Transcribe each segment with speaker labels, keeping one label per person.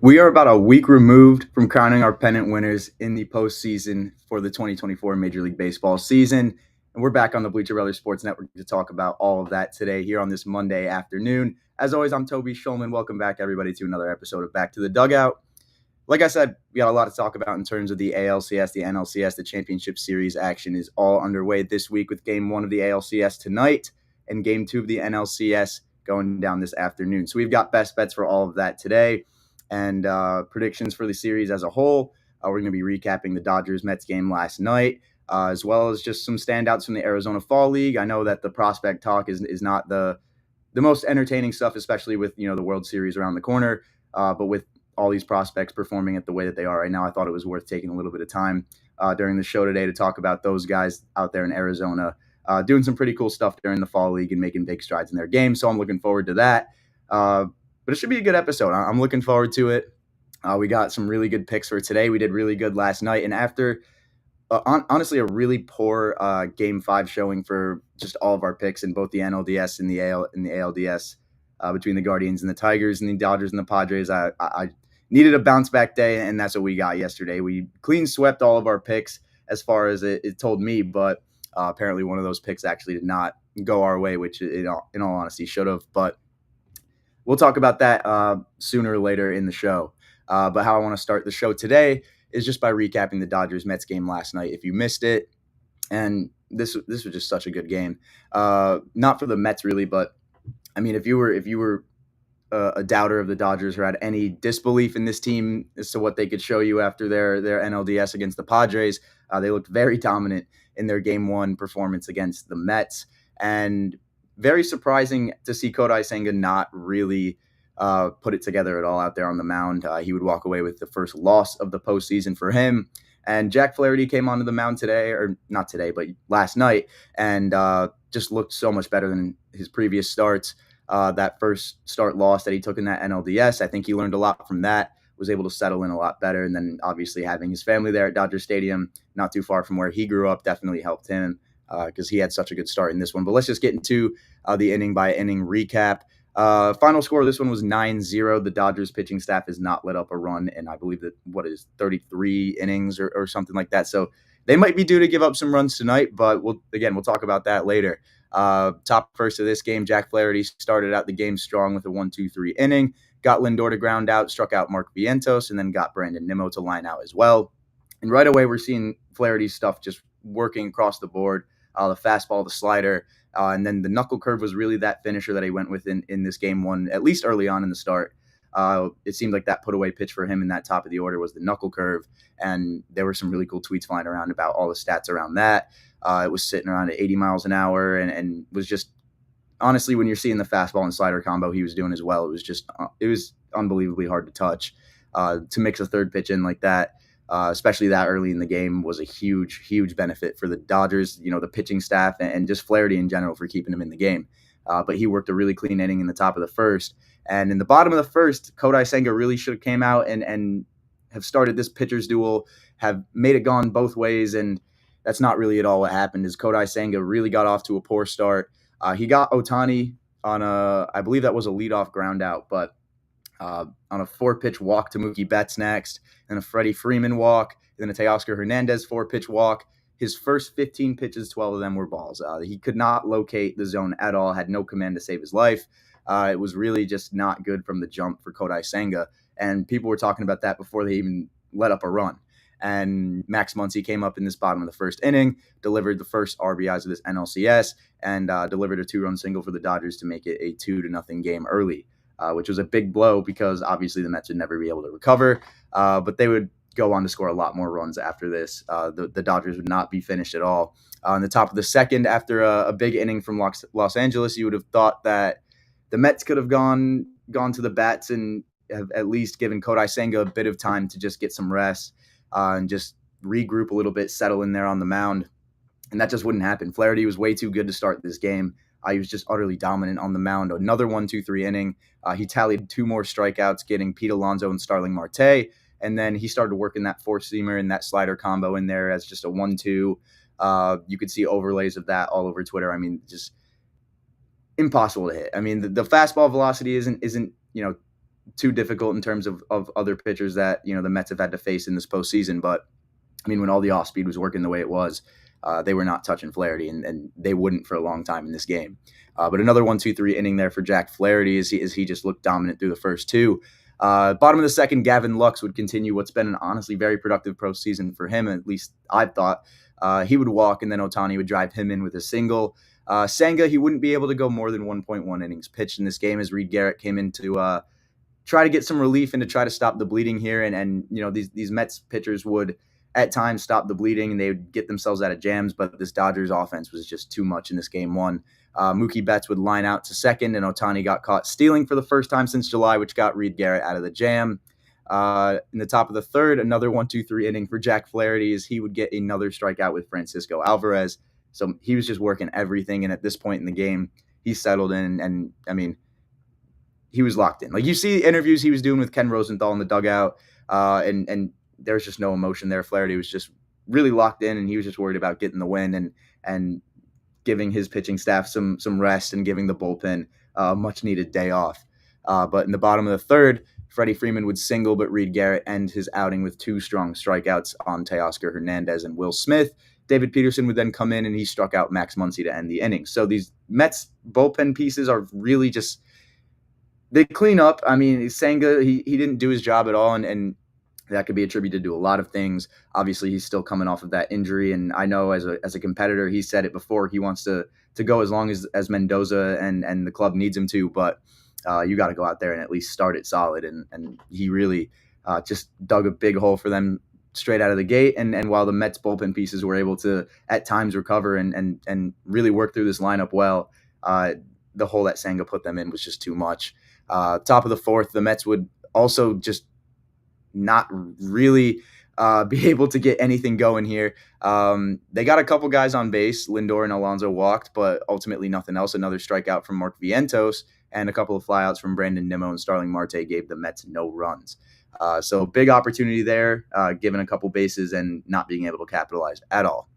Speaker 1: We are about a week removed from crowning our pennant winners in the postseason for the 2024 Major League Baseball season. And we're back on the Bleacher Brothers Sports Network to talk about all of that today here on this Monday afternoon. As always, I'm Toby Schulman. Welcome back, everybody, to another episode of Back to the Dugout. Like I said, we got a lot to talk about in terms of the ALCS, the NLCS, the Championship Series action is all underway this week with Game 1 of the ALCS tonight and Game 2 of the NLCS going down this afternoon. So we've got best bets for all of that today and predictions for the series as a whole. We're going to be recapping the Dodgers-Mets game last night, as well as just some standouts from the Arizona Fall League. I know that the prospect talk is not the most entertaining stuff, especially with the World Series around the corner, but with all these prospects performing at the way that they are right now, I thought it was worth taking a little bit of time during the show today to talk about those guys out there in Arizona doing some pretty cool stuff during the Fall League and making big strides in their game. So I'm looking forward to that. But it should be a good episode. I'm looking forward to it. We got some really good picks for today. We did really good last night. And after, honestly, a really poor Game 5 showing for just all of our picks in both the NLDS and the ALDS between the Guardians and the Tigers and the Dodgers and the Padres, I needed a bounce-back day, and that's what we got yesterday. We clean swept all of our picks as far as it told me, but apparently one of those picks actually did not go our way, which in all honesty should have. But we'll talk about that sooner or later in the show. But how I want to start the show today is just by recapping the Dodgers-Mets game last night. If you missed it, and this was just such a good game. Not for the Mets really, but I mean, if you were a doubter of the Dodgers or had any disbelief in this team as to what they could show you after their NLDS against the Padres, they looked very dominant in their Game 1 performance against the Mets, and very surprising to see Kodai Senga not really put it together at all out there on the mound. He would walk away with the first loss of the postseason for him. And Jack Flaherty came onto the mound today, or not today, but last night, and just looked so much better than his previous starts. That first start loss that he took in that NLDS, I think he learned a lot from that, was able to settle in a lot better. And then obviously having his family there at Dodger Stadium, not too far from where he grew up, definitely helped him because he had such a good start in this one. But let's just get into the inning-by-inning recap. Final score of this one was 9-0. The Dodgers pitching staff has not let up a run in, I believe, 33 innings or something like that. So they might be due to give up some runs tonight, but we'll talk about that later. Top first of this game, Jack Flaherty started out the game strong with a 1-2-3 inning, got Lindor to ground out, struck out Mark Vientos, and then got Brandon Nimmo to line out as well. And right away, we're seeing Flaherty's stuff just working across the board. The fastball, the slider, and then the knuckle curve was really that finisher that he went with in this game one, at least early on in the start. It seemed like that put away pitch for him in that top of the order was the knuckle curve. And there were some really cool tweets flying around about all the stats around that. It was sitting around at 80 miles an hour and was just, honestly, when you're seeing the fastball and slider combo he was doing as well, it was unbelievably hard to touch. To mix a third pitch in like that, especially that early in the game, was a huge benefit for the Dodgers, the pitching staff and just Flaherty in general for keeping him in the game. But he worked a really clean inning in the top of the first. And in the bottom of the first, Kodai Senga really should have came out and have started this pitcher's duel, have made it gone both ways. And that's not really at all what happened, is Kodai Senga really got off to a poor start. He got Ohtani on I believe that was a leadoff ground out, but on a 4-pitch walk to Mookie Betts next, and a Freddie Freeman walk, then a Teoscar Hernandez 4-pitch walk. His first 15 pitches, 12 of them were balls. He could not locate the zone at all, had no command to save his life. It was really just not good from the jump for Kodai Senga, and people were talking about that before they even let up a run. And Max Muncy came up in this bottom of the first inning, delivered the first RBIs of this NLCS, and delivered a 2-run single for the Dodgers to make it a 2-0 game early, which was a big blow because obviously the Mets would never be able to recover, but they would go on to score a lot more runs after this. The Dodgers would not be finished at all. On the top of the second, after a big inning from Los Angeles, you would have thought that the Mets could have gone to the bats and have at least given Kodai Senga a bit of time to just get some rest and just regroup a little bit, settle in there on the mound. And that just wouldn't happen. Flaherty was way too good to start this game. He was just utterly dominant on the mound. Another 1-2-3 inning. He tallied 2 more strikeouts, getting Pete Alonso and Starling Marte. And then he started working that four-seamer and that slider combo in there as just a 1-2. You could see overlays of that all over Twitter. I mean, just impossible to hit. I mean, the fastball velocity isn't too difficult in terms of other pitchers that the Mets have had to face in this postseason. But I mean, when all the off speed was working the way it was, they were not touching Flaherty, and they wouldn't for a long time in this game. But another 1-2-3 inning there for Jack Flaherty as he just looked dominant through the first 2. Bottom of the second, Gavin Lux would continue what's been an honestly very productive postseason for him. At least I thought he would walk, and then Ohtani would drive him in with a single. Senga, he wouldn't be able to go more than 1.1 innings pitched in this game as Reed Garrett came in to try to get some relief and to try to stop the bleeding here. And these Mets pitchers would at times stop the bleeding and they would get themselves out of jams, but this Dodgers offense was just too much in this game one. Mookie Betts would line out to second, and Ohtani got caught stealing for the first time since July, which got Reed Garrett out of the jam. In the top of the third, another 1-2-3 inning for Jack Flaherty as he would get another strikeout with Francisco Alvarez. So he was just working everything, and at this point in the game, he settled in, and I mean, he was locked in. Like, you see interviews he was doing with Ken Rosenthal in the dugout, and there was just no emotion there. Flaherty was just really locked in, and he was just worried about getting the win and giving his pitching staff some rest and giving the bullpen a much-needed day off. But in the bottom of the third, Freddie Freeman would single, but Reed Garrett end his outing with 2 strong strikeouts on Teoscar Hernandez and Will Smith. David Peterson would then come in, and he struck out Max Muncy to end the inning. So these Mets bullpen pieces are really just – they clean up. I mean, Senga, he didn't do his job at all, and that could be attributed to a lot of things. Obviously, he's still coming off of that injury, and I know as a competitor, he said it before, he wants to go as long as Mendoza and the club needs him to, but you got to go out there and at least start it solid, and he really just dug a big hole for them straight out of the gate, and while the Mets bullpen pieces were able to at times recover and really work through this lineup well, the hole that Senga put them in was just too much. Top of the fourth, the Mets would also just not really be able to get anything going here. They got a couple guys on base. Lindor and Alonso walked, but ultimately nothing else. Another strikeout from Mark Vientos and a couple of flyouts from Brandon Nimmo and Starling Marte gave the Mets no runs. So big opportunity there, given a couple bases and not being able to capitalize at all.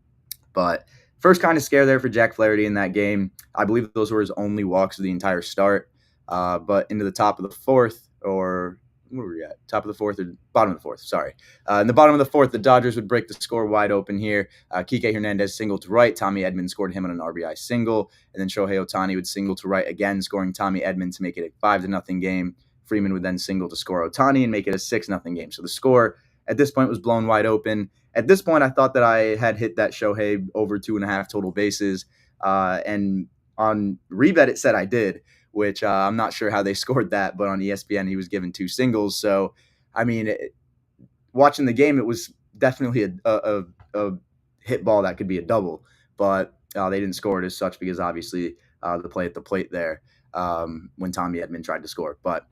Speaker 1: But first kind of scare there for Jack Flaherty in that game. I believe those were his only walks of the entire start. But into the top of the fourth, or where were we at? Top of the fourth or bottom of the fourth, sorry. In the bottom of the fourth, the Dodgers would break the score wide open here. Kike Hernandez singled to right. Tommy Edman scored him on an RBI single. And then Shohei Ohtani would single to right again, scoring Tommy Edman to make it a 5-0 game. Freeman would then single to score Ohtani and make it a 6-0 game. So the score at this point was blown wide open. At this point, I thought that I had hit that Shohei over 2.5 total bases. And on Rebet, it said I did, which I'm not sure how they scored that. But on ESPN, he was given 2 singles. So, I mean, watching the game, it was definitely a hit ball that could be a double. But they didn't score it as such because obviously the play at the plate there when Tommy Edman tried to score. But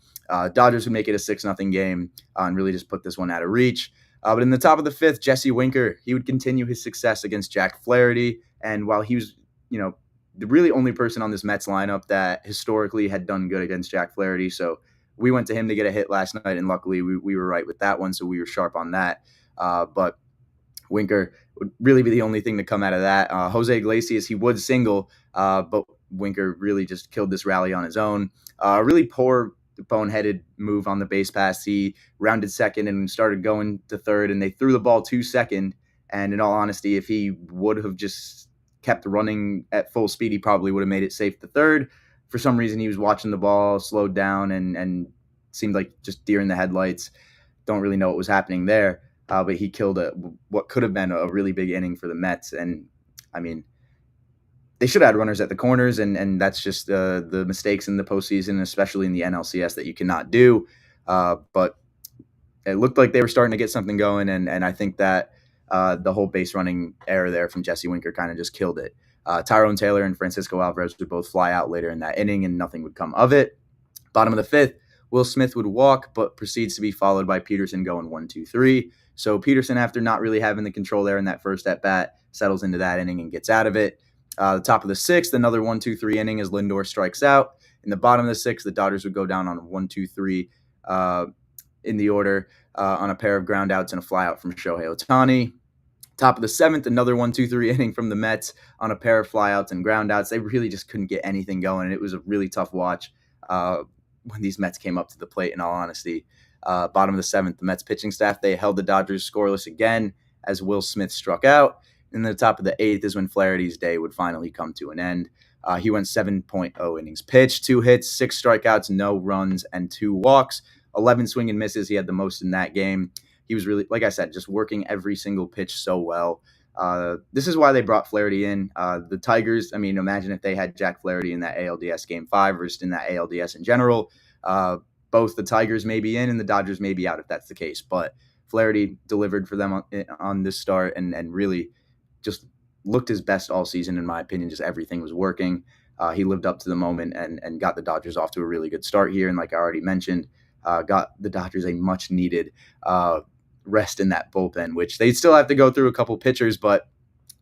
Speaker 1: Dodgers would make it a 6-0 game and really just put this one out of reach. But in the top of the fifth, Jesse Winker, he would continue his success against Jack Flaherty. And while he was, the really only person on this Mets lineup that historically had done good against Jack Flaherty. So we went to him to get a hit last night, and luckily we were right with that one, so we were sharp on that. But Winker would really be the only thing to come out of that. Jose Iglesias, he would single, but Winker really just killed this rally on his own. Really poor boneheaded move on the base pass. He rounded second and started going to third, and they threw the ball to second. And in all honesty, if he would have just kept running at full speed, he probably would have made it safe to third. For some reason, he was watching the ball, slowed down, and seemed like just deer in the headlights. Don't really know what was happening there. But he killed what could have been a really big inning for the Mets. And, I mean, they should have had runners at the corners, and that's just the mistakes in the postseason, especially in the NLCS, that you cannot do. But it looked like they were starting to get something going, and I think that the whole base running error there from Jesse Winker kind of just killed it. Tyrone Taylor and Francisco Alvarez would both fly out later in that inning, and nothing would come of it. Bottom of the fifth, Will Smith would walk, but proceeds to be followed by Peterson going 1-2-3. So Peterson, after not really having the control there in that first at-bat, settles into that inning and gets out of it. The top of the sixth, another 1-2-3 inning as Lindor strikes out. In the bottom of the sixth, the Dodgers would go down on a 1-2-3 in the order on a pair of ground outs and a flyout from Shohei Ohtani. Top of the seventh, another 1-2-3 inning from the Mets on a pair of flyouts and ground outs. They really just couldn't get anything going, and it was a really tough watch when these Mets came up to the plate, in all honesty. Bottom of the seventh, the Mets pitching staff, they held the Dodgers scoreless again as Will Smith struck out. And the top of the eighth is when Flaherty's day would finally come to an end. He went 7.0 innings pitched, 2 hits, 6 strikeouts, no runs, and 2 walks. 11 swing and misses. He had the most in that game. He was really, like I said, just working every single pitch so well. This is why they brought Flaherty in. The Tigers, I mean, imagine if they had Jack Flaherty in that ALDS Game 5 or just in that ALDS in general. Both the Tigers may be in and the Dodgers may be out if that's the case. But Flaherty delivered for them on this start and really just looked his best all season, in my opinion. Just everything was working. He lived up to the moment and got the Dodgers off to a really good start here. And like I already mentioned, got the Dodgers a much-needed rest in that bullpen, which they still have to go through a couple pitchers, but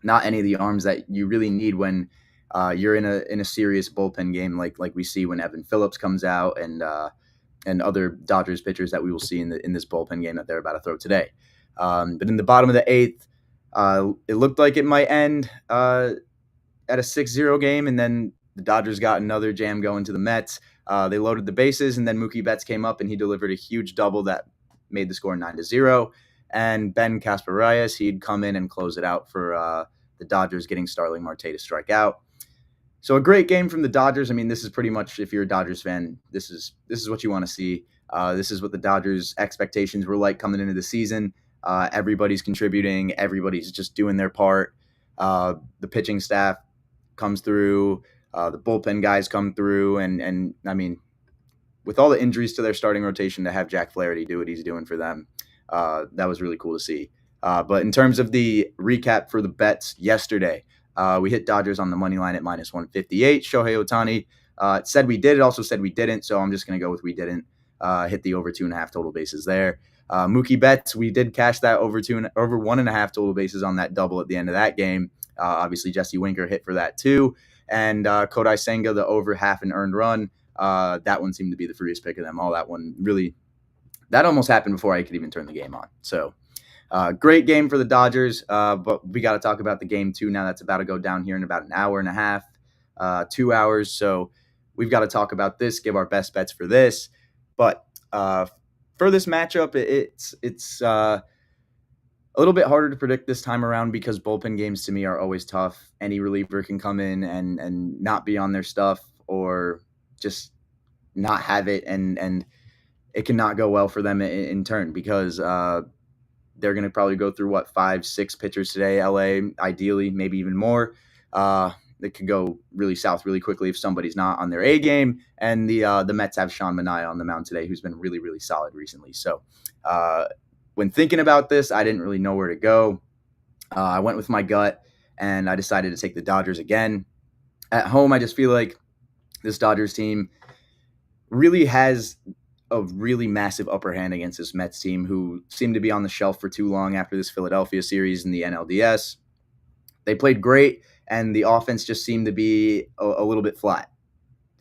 Speaker 1: not any of the arms that you really need when you're in a serious bullpen game like we see when Evan Phillips comes out and other Dodgers pitchers that we will see in this bullpen game that they're about to throw today. But in the bottom of the eighth, it looked like it might end at a 6-0 game, and then the Dodgers got another jam going to the Mets. They loaded the bases, and then Mookie Betts came up, and he delivered a huge double that made the score 9-0. And Ben Casparrias, he'd come in and close it out for the Dodgers, getting Starling Marte to strike out. So a great game from the Dodgers. I mean, this is pretty much, if you're a Dodgers fan, this is what you want to see. This is what the Dodgers' expectations were like coming into the season. Everybody's contributing. Everybody's just doing their part. The pitching staff comes through. The bullpen guys come through. And I mean, with all the injuries to their starting rotation, to have Jack Flaherty do what he's doing for them, that was really cool to see. But in terms of the recap for the bets yesterday, we hit Dodgers on the money line at -158. Shohei Ohtani said we did. It also said we didn't. So I'm just going to go with we didn't. Hit the over 2.5 total bases there. Mookie Betts, we did cash that over 1.5 total bases on that double at the end of that game. Obviously, Jesse Winker hit for that too. And Kodai Senga, the over half an earned run. That one seemed to be the freest pick of them all. That one really, that almost happened before I could even turn the game on. So great game for the Dodgers. But we got to talk about the game too now. That's about to go down here in about an hour and a half, 2 hours. So we've got to talk about this, give our best bets for this. But for this matchup, it's a little bit harder to predict this time around because bullpen games to me are always tough. Any reliever can come in and not be on their stuff or just not have it. And it cannot go well for them in turn because they're going to probably go through 5, 6 pitchers today. LA, ideally, maybe even more. It could go really south really quickly if somebody's not on their A game. And the Mets have Sean Manaea on the mound today, who's been really, really solid recently. So when thinking about this, I didn't really know where to go. I went with my gut, and I decided to take the Dodgers again. At home, I just feel like this Dodgers team really has a really massive upper hand against this Mets team, who seemed to be on the shelf for too long after this Philadelphia series in the NLDS. They played great, and the offense just seemed to be a little bit flat.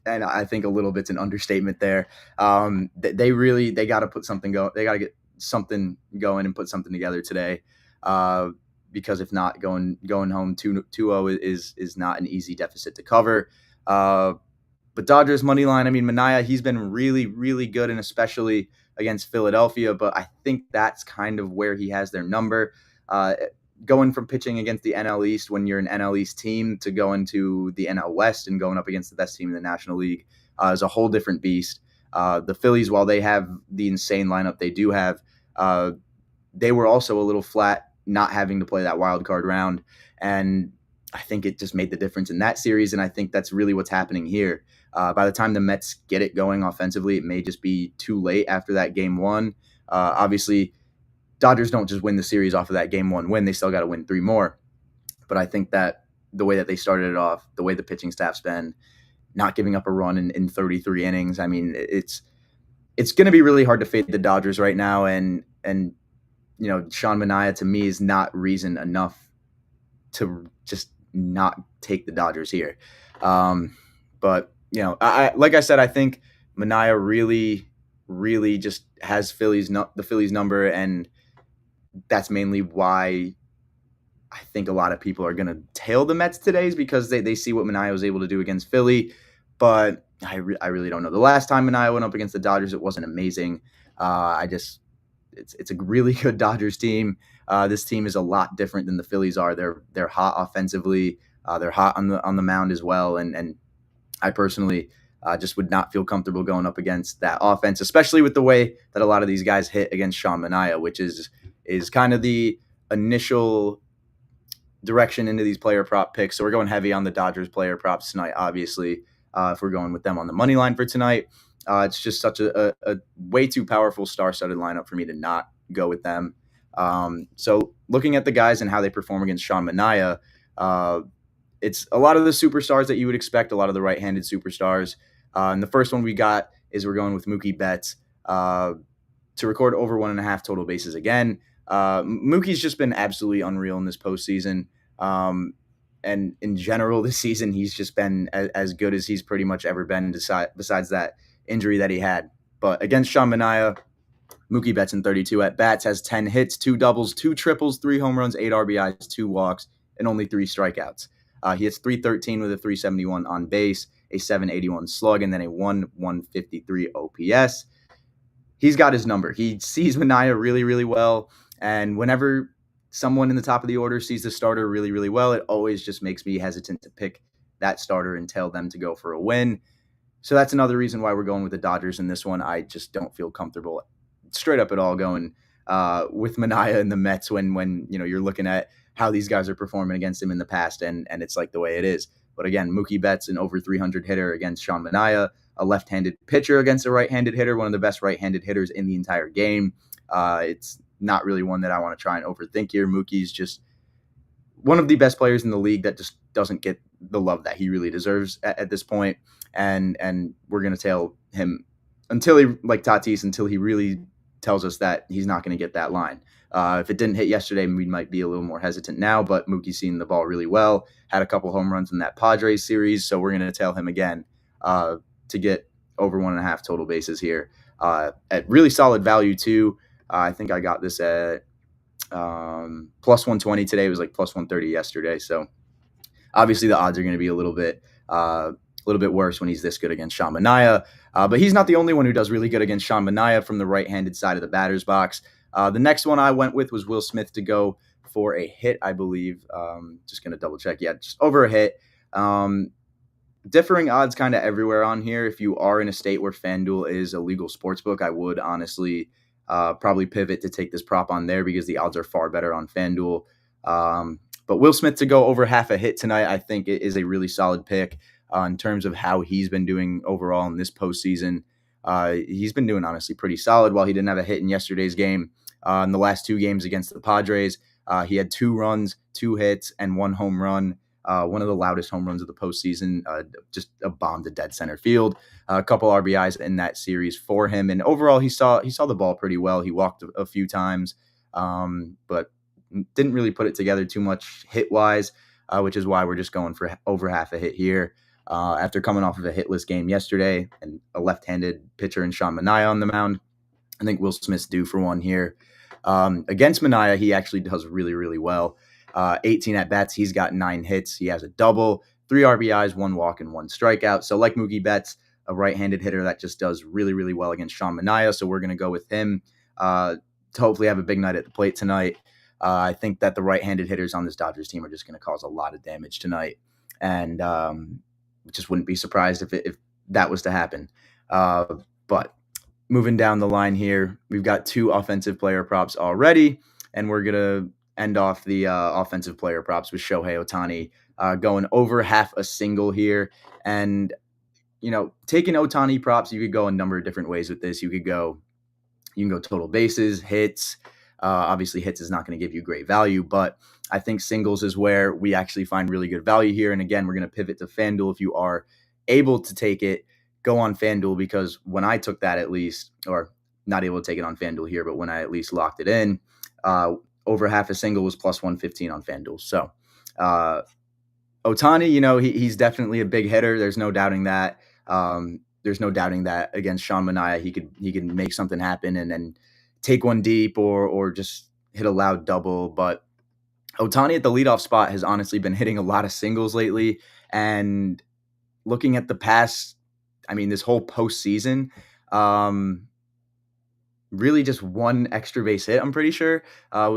Speaker 1: And I think a little bit's an understatement there. They got to put something go. They got to get something going and put something together today, because if not, going home 2-0 is not an easy deficit to cover. But Dodgers money line, I mean, Manaea, he's been really, really good, and especially against Philadelphia. But I think that's kind of where he has their number. Going from pitching against the NL East when you're an NL East team to going to the NL West and going up against the best team in the National League is a whole different beast. The Phillies, while they have the insane lineup they do have, they were also a little flat not having to play that wild card round. And I think it just made the difference in that series, and I think that's really what's happening here. By the time the Mets get it going offensively, it may just be too late after that game one. Obviously, Dodgers don't just win the series off of that game one win. They still got to win 3 more. But I think that the way that they started it off, the way the pitching staff's been, not giving up a run in 33 innings, I mean, it's going to be really hard to fade the Dodgers right now. And Sean Manaea, to me, is not reason enough to just not take the Dodgers here. But like I said, I think Manaea really, really just has the Phillies number, and that's mainly why I think a lot of people are going to tail the Mets today, is because they see what Manaea was able to do against Philly. But I really don't know. The last time Manaea went up against the Dodgers, it wasn't amazing. It's a really good Dodgers team. This team is a lot different than the Phillies are. They're hot offensively. They're hot on the mound as well. And I personally just would not feel comfortable going up against that offense, especially with the way that a lot of these guys hit against Sean Manaea, which is kind of the initial direction into these player prop picks. So we're going heavy on the Dodgers player props tonight, obviously, if we're going with them on the money line for tonight. It's just such a way too powerful star-studded lineup for me to not go with them. So looking at the guys and how they perform against Sean Manaea, it's a lot of the superstars that you would expect, a lot of the right-handed superstars. And the first one we got is we're going with Mookie Betts to record over 1.5 total bases again. Mookie's just been absolutely unreal in this postseason. And in general, this season, he's just been as good as he's pretty much ever been, besides that injury that he had. But against Sean Manaea, Mookie Betts in 32 at-bats has 10 hits, 2 doubles, 2 triples, 3 home runs, 8 RBIs, 2 walks, and only 3 strikeouts. He hits .313 with a .371 on base, a .781 slug, and then a 1.153 OPS. He's got his number. He sees Manaea really, really well. And whenever someone in the top of the order sees the starter really, really well, it always just makes me hesitant to pick that starter and tell them to go for a win. So that's another reason why we're going with the Dodgers in this one. I just don't feel comfortable straight up at all going with Manaea and the Mets when you're looking at how these guys are performing against him in the past, and it's like the way it is. But again, Mookie Betts, an over 300 hitter against Sean Manaea, a left-handed pitcher against a right-handed hitter, one of the best right-handed hitters in the entire game. It's not really one that I want to try and overthink here. Mookie's just one of the best players in the league that just doesn't get the love that he really deserves at this point. And we're going to tail him until he, like Tatis, until he really tells us that he's not going to get that line. If it didn't hit yesterday, we might be a little more hesitant now, but Mookie's seen the ball really well, had a couple home runs in that Padres series, so we're going to tail him again to get over 1.5 total bases here. At really solid value, too. I think I got this at plus 120 today. It was like plus 130 yesterday, so obviously the odds are going to be a little bit worse when he's this good against Sean Manaea. But he's not the only one who does really good against Sean Manaea from the right-handed side of the batter's box. The next one I went with was Will Smith to go for a hit, I believe. Just going to double check. Yeah, just over a hit. differing odds kind of everywhere on here. If you are in a state where FanDuel is a legal sports book, I would honestly probably pivot to take this prop on there because the odds are far better on FanDuel. But Will Smith to go over half a hit tonight, I think it is a really solid pick in terms of how he's been doing overall in this postseason. He's been doing honestly pretty solid. While he didn't have a hit in yesterday's game, in the last two games against the Padres, he had 2 runs, 2 hits, and 1 home run. One of the loudest home runs of the postseason, just a bomb to dead center field. A couple RBIs in that series for him, and overall he saw the ball pretty well. He walked a few times, but didn't really put it together too much hit wise, which is why we're just going for over half a hit here. After coming off of a hitless game yesterday and a left-handed pitcher in Sean Manaea on the mound, I think Will Smith's due for one here. Against Manaea, he actually does really, really well. 18 at bats, he's got 9 hits. He has a double, 3 RBIs, 1 walk, and 1 strikeout. So, like Mookie Betts, a right-handed hitter that just does really, really well against Sean Manaea. So we're going to go with him to hopefully have a big night at the plate tonight. I think that the right-handed hitters on this Dodgers team are just going to cause a lot of damage tonight, and just wouldn't be surprised if that was to happen. But moving down the line here, we've got 2 offensive player props already, and we're going to end off the offensive player props with Shohei Ohtani going over half a single here. And, taking Ohtani props, you could go a number of different ways with this. You can go total bases, hits. Obviously, hits is not going to give you great value, but I think singles is where we actually find really good value here. And again, we're going to pivot to FanDuel if you are able to take it. Go on FanDuel, because when I took that, at least, or not able to take it on FanDuel here, but when I at least locked it in, over half a single was plus 115 on FanDuel. So Ohtani, he's definitely a big hitter. There's no doubting that. There's no doubting that against Sean Manaea, he could make something happen and then take one deep or just hit a loud double. But Ohtani at the leadoff spot has honestly been hitting a lot of singles lately. And looking at the past, this whole postseason, really just 1 extra base hit, I'm pretty sure,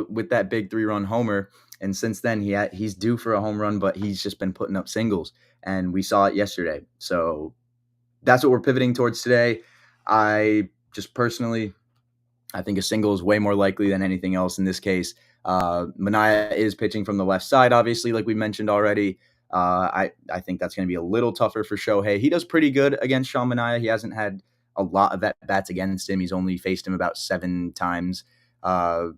Speaker 1: with that big 3-run homer. And since then, he's due for a home run, but he's just been putting up singles. And we saw it yesterday. So that's what we're pivoting towards today. I think a single is way more likely than anything else in this case. Manaea is pitching from the left side, obviously, like we mentioned already. I think that's going to be a little tougher for Shohei. He does pretty good against Sean Manaea. He hasn't had a lot of at-bats against him. He's only faced him about 7 times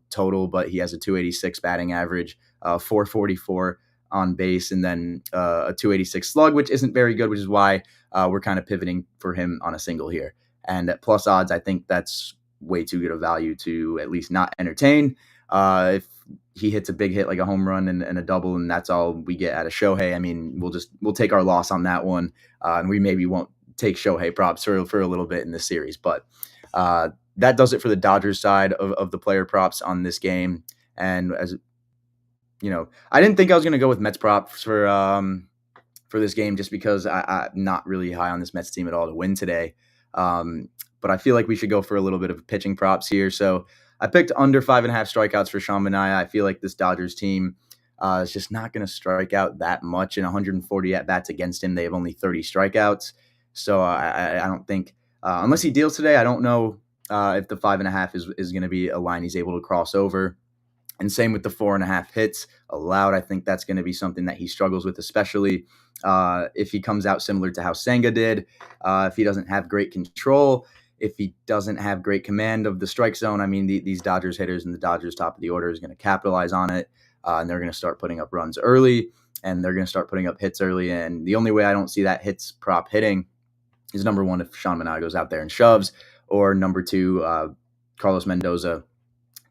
Speaker 1: total, but he has a 286 batting average, 444 on base, and then a 286 slug, which isn't very good, which is why we're kind of pivoting for him on a single here. And at plus odds, I think that's way too good a value to at least not entertain. If he hits a big hit like a home run and a double, and that's all we get out of Shohei, we'll take our loss on that one, and we maybe won't take Shohei props for a little bit in this series. But that does it for the Dodgers side of the player props on this game. And as I didn't think I was going to go with Mets props for this game, just because I'm not really high on this Mets team at all to win today. But I feel like we should go for a little bit of pitching props here. So I picked under 5.5 strikeouts for Sean Manaea. I feel like this Dodgers team is just not going to strike out that much. In 140 at-bats against him, they have only 30 strikeouts. So I don't think, unless he deals today, I don't know if the 5.5 is going to be a line he's able to cross over. And same with the 4.5 hits allowed. I think that's going to be something that he struggles with, especially if he comes out similar to how Senga did. If he doesn't have great control, if he doesn't have great command of the strike zone, these Dodgers hitters and the Dodgers top of the order is going to capitalize on it, and they're going to start putting up runs early, and they're going to start putting up hits early. And the only way I don't see that hits prop hitting is, number 1, if Sean Manaea goes out there and shoves, or number 2, Carlos Mendoza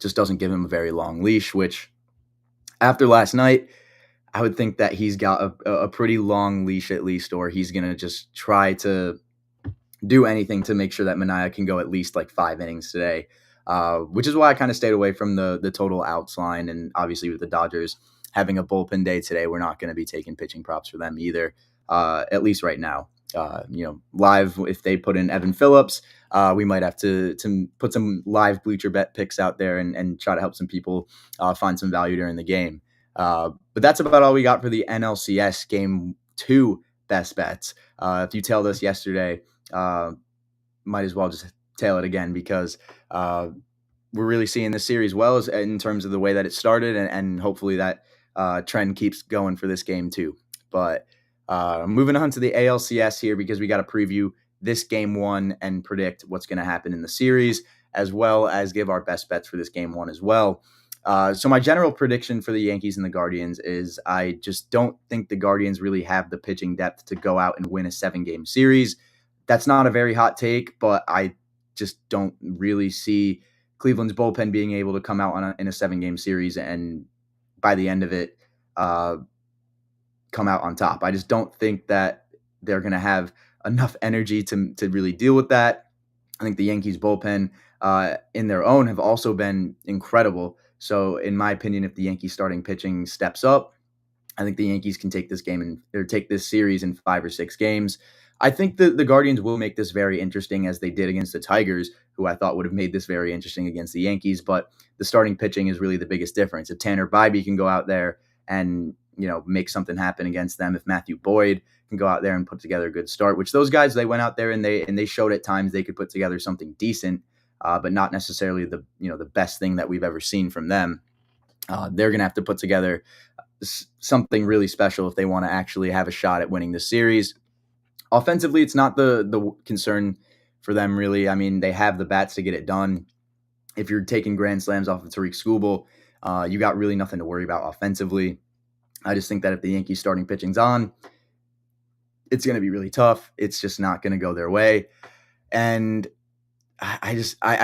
Speaker 1: just doesn't give him a very long leash, which after last night, I would think that he's got a pretty long leash at least, or he's going to just try to do anything to make sure that Manaea can go at least like 5 innings today, which is why I kind of stayed away from the total outs line. And obviously with the Dodgers having a bullpen day today, we're not going to be taking pitching props for them either, at least right now. Live, if they put in Evan Phillips, we might have to put some live bleacher bet picks out there and try to help some people find some value during the game. But that's about all we got for the NLCS Game 2 best bets. If you tailed us yesterday, might as well just tail it again because we're really seeing this series well as in terms of the way that it started, and hopefully that trend keeps going for this game too. But moving on to the ALCS here because we got to preview this game one and predict what's going to happen in the series, as well as give our best bets for this game one as well. So my general prediction for the Yankees and the Guardians is I just don't think the Guardians really have the pitching depth to go out and win a 7-game series. That's not a very hot take, but I just don't really see Cleveland's bullpen being able to come out in a 7-game series and by the end of it come out on top. I just don't think that they're going to have enough energy to really deal with that. I think the Yankees bullpen in their own have also been incredible. So in my opinion, if the Yankees starting pitching steps up, I think the Yankees can take this game or take this series in 5 or 6 games. I think the Guardians will make this very interesting as they did against the Tigers, who I thought would have made this very interesting against the Yankees. But the starting pitching is really the biggest difference. If Tanner Bybee can go out there and make something happen against them, if Matthew Boyd can go out there and put together a good start, which those guys, they went out there and they showed at times they could put together something decent, but not necessarily the best thing that we've ever seen from them. They're going to have to put together something really special if they want to actually have a shot at winning the series. Offensively, it's not the concern for them, really. I mean, they have the bats to get it done. If you're taking grand slams off of Tariq Skubal, you got really nothing to worry about offensively. I just think that if the Yankees starting pitching's on, it's going to be really tough. It's just not going to go their way. And I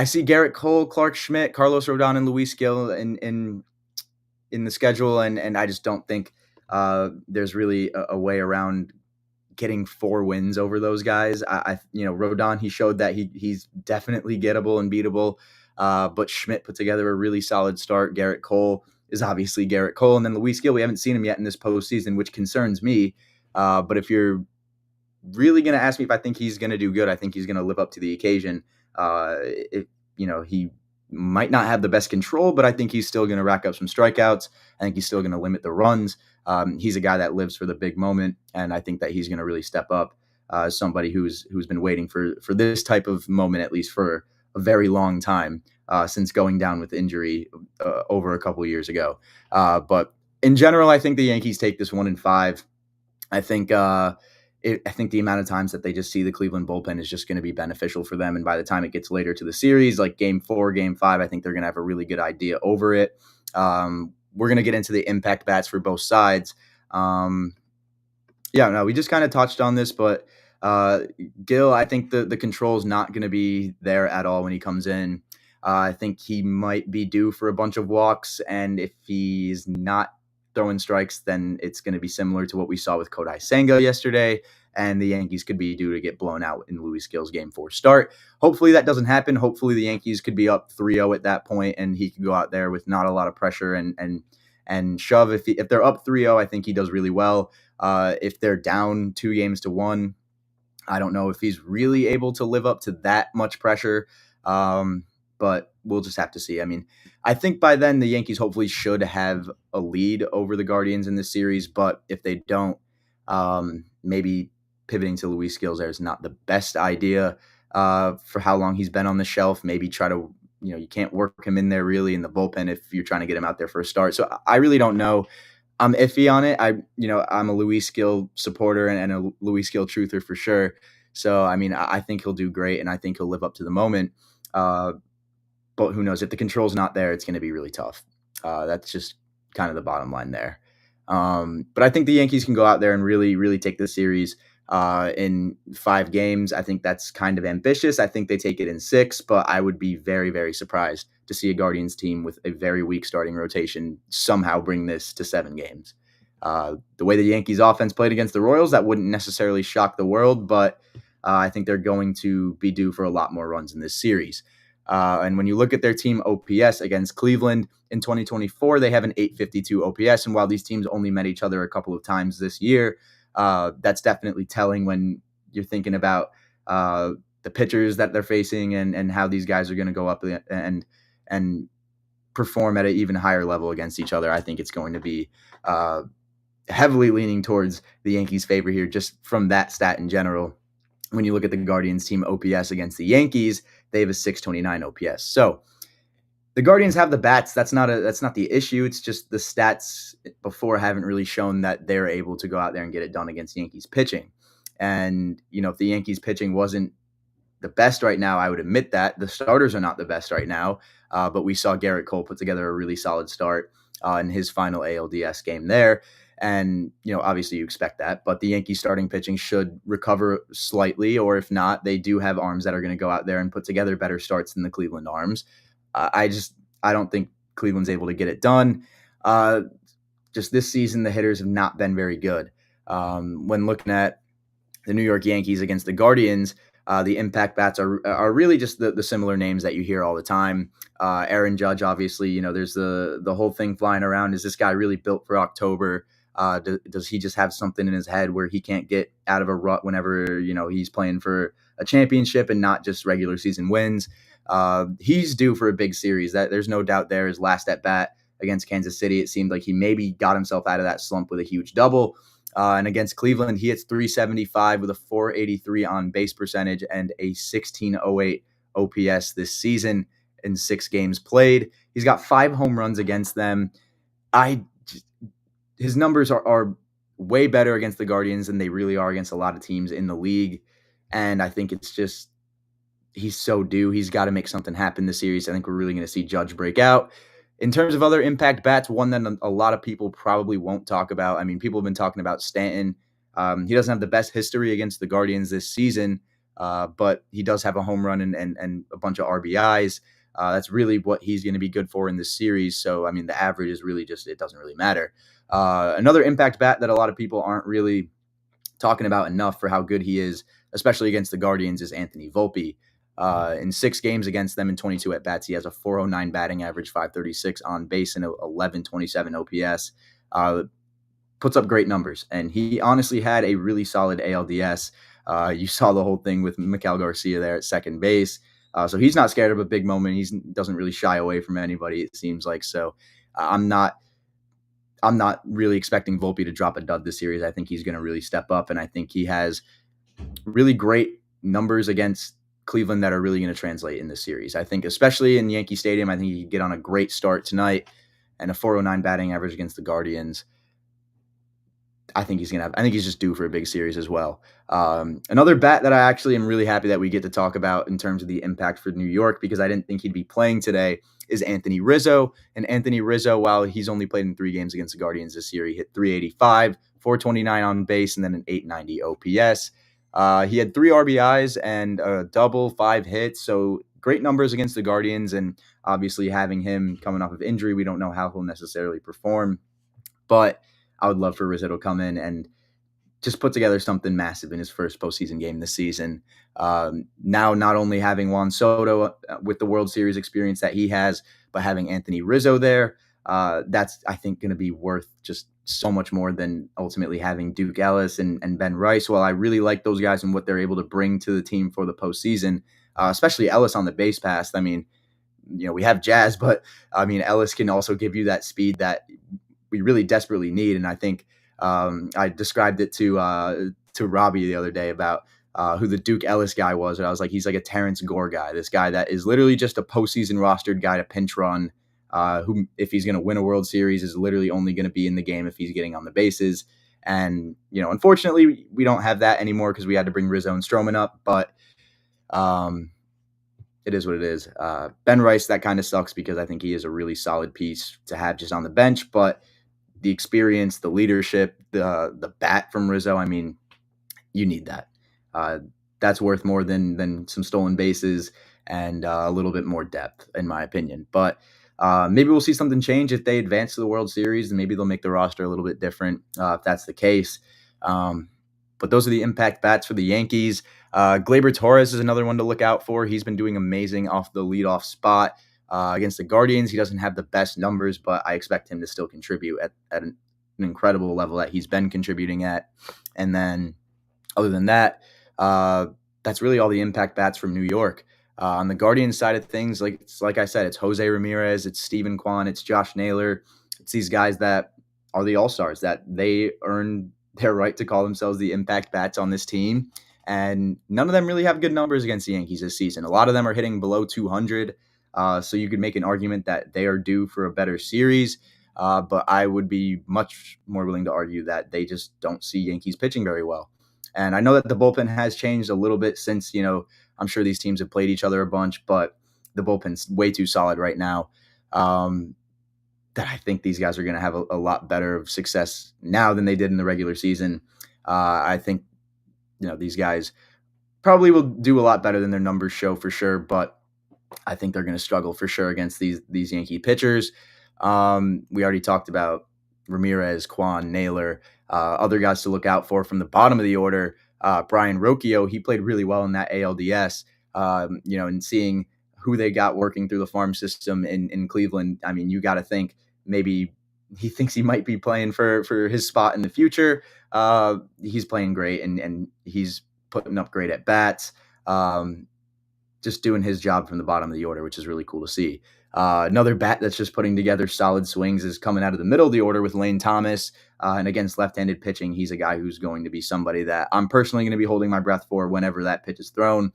Speaker 1: see Garrett Cole, Clark Schmidt, Carlos Rodon, and Luis Gil in the schedule, and I just don't think there's really a way around getting 4 wins over those guys. Rodon, he showed that he's definitely gettable and beatable, but Schmidt put together a really solid start. Garrett Cole is obviously Garrett Cole, and then Luis Gil, we haven't seen him yet in this postseason, which concerns me. But if you're really going to ask me if I think he's going to do good, I think he's going to live up to the occasion. He might not have the best control, but I think he's still going to rack up some strikeouts. I think he's still going to limit the runs. He's a guy that lives for the big moment, and I think that he's going to really step up. Somebody who's been waiting for this type of moment, at least for a very long time, since going down with injury over a couple of years ago. But in general, I think the Yankees take this 1 in 5. I think the amount of times that they just see the Cleveland bullpen is just going to be beneficial for them. And by the time it gets later to the series, like game 4, game 5, I think they're going to have a really good idea over it. We're going to get into the impact bats for both sides. We just kind of touched on this, but Gil, I think the control is not going to be there at all when he comes in. I think he might be due for a bunch of walks, and if he's not throwing strikes, then it's going to be similar to what we saw with Kodai Senga yesterday, and the Yankees could be due to get blown out in Luis Gil's game 4 start. Hopefully that doesn't happen. Hopefully the Yankees could be up 3-0 at that point, and he could go out there with not a lot of pressure and shove. If they're up 3-0, I think he does really well. If they're down 2-1, I don't know if he's really able to live up to that much pressure. But we'll just have to see. I mean, I think by then the Yankees hopefully should have a lead over the Guardians in this series. But if they don't, maybe pivoting to Luis Gil there is not the best idea for how long he's been on the shelf. Maybe try to, you can't work him in there really in the bullpen if you're trying to get him out there for a start. So I really don't know. I'm iffy on it. I'm a Luis Gil supporter and a Luis Gil truther for sure. So, I mean, I think he'll do great, and I think he'll live up to the moment. But who knows? If the control's not there, it's going to be really tough. That's just kind of the bottom line there. But I think the Yankees can go out there and really, really take this series in 5 games. I think that's kind of ambitious. I think they take it in 6, but I would be very, very surprised to see a Guardians team with a very weak starting rotation somehow bring this to 7 games. The way the Yankees offense played against the Royals, that wouldn't necessarily shock the world, but I think they're going to be due for a lot more runs in this series. And when you look at their team OPS against Cleveland in 2024, they have an 852 OPS. And while these teams only met each other a couple of times this year, that's definitely telling when you're thinking about the pitchers that they're facing and how these guys are going to go up and perform at an even higher level against each other. I think it's going to be heavily leaning towards the Yankees' favor here, just from that stat in general. When you look at the Guardians team OPS against the Yankees, they have a 629 OPS. So the Guardians have the bats. That's not the issue. It's just the stats before haven't really shown that they're able to go out there and get it done against Yankees pitching. And if the Yankees pitching wasn't the best right now, I would admit that the starters are not the best right now. But we saw Garrett Cole put together a really solid start in his final ALDS game there. And, obviously you expect that, but the Yankees starting pitching should recover slightly, or if not, they do have arms that are going to go out there and put together better starts than the Cleveland arms. I don't think Cleveland's able to get it done. Just this season, the hitters have not been very good. When looking at the New York Yankees against the Guardians, the impact bats are really just the similar names that you hear all the time. Aaron Judge, obviously, there's the whole thing flying around. Is this guy really built for October? Does he just have something in his head where he can't get out of a rut whenever, he's playing for a championship and not just regular season wins? He's due for a big series. That there's no doubt there. His last at bat against Kansas City, it seemed like he maybe got himself out of that slump with a huge double. And against Cleveland, he hits 375 with a 483 on base percentage and a 1608 OPS this season in 6 games played. He's got 5 home runs against them. His numbers are way better against the Guardians than they really are against a lot of teams in the league. And I think it's just, he's so due. He's got to make something happen this series. I think we're really going to see Judge break out. In terms of other impact bats, one that a lot of people probably won't talk about. I mean, people have been talking about Stanton. He doesn't have the best history against the Guardians this season, but he does have a home run and a bunch of RBIs. That's really what he's going to be good for in this series. So, I mean, the average is really just, it doesn't really matter. Another impact bat that a lot of people aren't really talking about enough for how good he is, especially against the Guardians, is Anthony Volpe. In 6 games against them in 22 at-bats, he has a 409 batting average, 536 on base, and 1127 OPS. Puts up great numbers, and he honestly had a really solid ALDS. You saw the whole thing with Miguel Garcia there at second base. So he's not scared of a big moment. He doesn't really shy away from anybody, it seems like. So I'm not really expecting Volpe to drop a dud this series. I think he's going to really step up, and I think he has really great numbers against Cleveland that are really going to translate in this series. I think, especially in Yankee Stadium, I think he could get on a great start tonight and a 409 batting average against the Guardians. I think he's just due for a big series as well. Another bat that I actually am really happy that we get to talk about in terms of the impact for New York, because I didn't think he'd be playing today, is Anthony Rizzo. And Anthony Rizzo, while he's only played in 3 games against the Guardians this year, he hit 385, 429 on base, and then an 890 OPS. He had 3 RBIs and a double, 5 hits. So great numbers against the Guardians. And obviously having him coming off of injury, we don't know how he'll necessarily perform. But I would love for Rizzo to come in and just put together something massive in his first postseason game this season. Now, not only having Juan Soto with the World Series experience that he has, but having Anthony Rizzo there, that's, I think, going to be worth just so much more than ultimately having Duke Ellis and Ben Rice. While I really like those guys and what they're able to bring to the team for the postseason, especially Ellis on the base pass. I mean, we have Jazz, but I mean, Ellis can also give you that speed that we really desperately need. And I think I described it to Robbie the other day about who the Duke Ellis guy was. And I was like, he's like a Terrence Gore guy, this guy that is literally just a postseason rostered guy to pinch run, who, if he's going to win a World Series, is literally only going to be in the game if he's getting on the bases. And, unfortunately, we don't have that anymore because we had to bring Rizzo and Stroman up. But it is what it is. Ben Rice, that kind of sucks because I think he is a really solid piece to have just on the bench. But the experience, the leadership, the bat from Rizzo, I mean, you need that. That's worth more than some stolen bases and a little bit more depth, in my opinion. But maybe we'll see something change if they advance to the World Series, and maybe they'll make the roster a little bit different if that's the case. But those are the impact bats for the Yankees. Gleyber Torres is another one to look out for. He's been doing amazing off the leadoff spot. Against the Guardians, he doesn't have the best numbers, but I expect him to still contribute at an incredible level that he's been contributing at. And then other than that, that's really all the impact bats from New York. On the Guardians side of things, like I said, it's Jose Ramirez, it's Steven Kwan, it's Josh Naylor. It's these guys that are the All-Stars, that they earned their right to call themselves the impact bats on this team. And none of them really have good numbers against the Yankees this season. A lot of them are hitting below 200. So you could make an argument that they are due for a better series. But I would be much more willing to argue that they just don't see Yankees pitching very well. And I know that the bullpen has changed a little bit since, I'm sure these teams have played each other a bunch, but the bullpen's way too solid right now. That I think these guys are going to have a lot better of success now than they did in the regular season. I think, these guys probably will do a lot better than their numbers show for sure, but I think they're going to struggle for sure against these Yankee pitchers. We already talked about Ramirez, Kwan, Naylor, other guys to look out for from the bottom of the order. Brian Rocchio, he played really well in that ALDS. And seeing who they got working through the farm system in Cleveland, I mean, you got to think maybe he thinks he might be playing for his spot in the future. He's playing great, and he's putting up great at bats. Just doing his job from the bottom of the order, which is really cool to see. Another bat that's just putting together solid swings is coming out of the middle of the order with Lane Thomas. And against left-handed pitching, he's a guy who's going to be somebody that I'm personally going to be holding my breath for whenever that pitch is thrown.